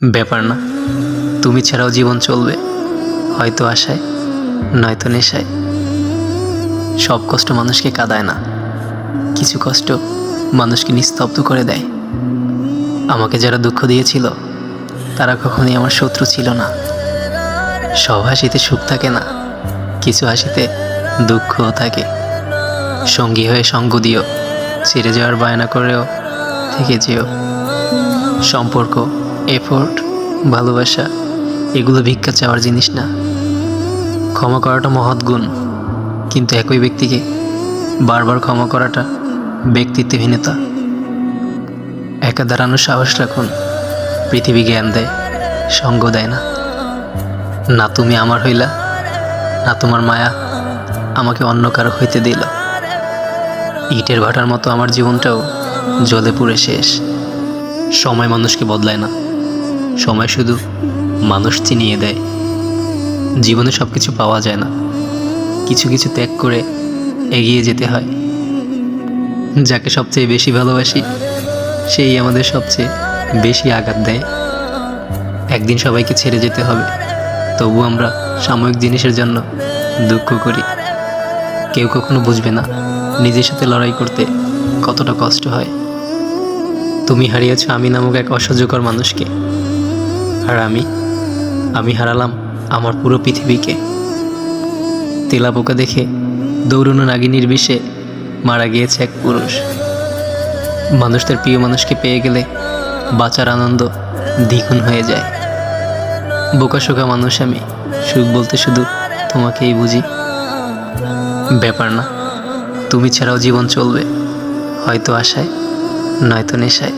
ব্যাপার না, তুমি ছাড়াও জীবন চলবে, হয়তো আশায় নয়তো নেশায়। সব কষ্ট মানুষকে কাঁদায় না, কিছু কষ্ট মানুষকে নিস্তব্ধ করে দেয়। আমাকে যারা দুঃখ দিয়েছিল তারা কখনোই আমার শত্রু ছিল না। সব হাসিতে সুখ থাকে না, কিছু হাসিতে দুঃখও থাকে। সঙ্গী হয়ে সঙ্গ দিও, ছেড়ে যাওয়ার বায়না করেও থেকে যেও। সম্পর্ক, এফোর্ট, ভালোবাসা এগুলো ভিক্ষা চাওয়ার জিনিস না। ক্ষমা করাটা মহৎ গুণ, কিন্তু একই ব্যক্তিকে বারবার ক্ষমা করাটা ব্যক্তিত্বহীনতা। একা দাঁড়ানোর সাহস রাখুন, পৃথিবী জ্ঞান দেয়, সঙ্গ দেয় না। না তুমি আমার হইলা, না তোমার মায়া আমাকে অন্য কারো হইতে দিল। ইটের ভাটার মতো আমার জীবনটাও জ্বলে পুড়ে শেষ। সময় মানুষকে বদলায় না, সময় শুধু মানুষ চিনিয়ে দেয়। জীবনে সব কিছু পাওয়া যায় না, কিছু কিছু ত্যাগ করে এগিয়ে যেতে হয়। যাকে সবচেয়ে বেশি ভালোবাসি সেই আমাদের সবচেয়ে বেশি আঘাত দেয়। একদিন সবাইকে ছেড়ে যেতে হবে, তবু আমরা সাময়িক জিনিসের জন্য দুঃখ করি। কেউ কখনো বুঝবে না নিজের সাথে লড়াই করতে কতটা কষ্ট হয়। তুমি হারিয়েছ আমি নামক এক অসহ্যকর মানুষকে, আর আমি হারালাম আমার পুরো পৃথিবীকে। তেলাপোকা দেখে দৌড়ানো নাগিনীর বিষে মারা গিয়েছে এক পুরুষ। মানুষ তার প্রিয় মানুষকে পেয়ে গেলে বাঁচার আনন্দ দ্বিগুণ হয়ে যায়। বোকাশোকা মানুষ আমি, সুখ বলতে শুধু তোমাকেই বুঝি। ব্যাপার না, তুমি ছাড়াও জীবন চলবে, হয়তো আশায় নয়তো নেশায়।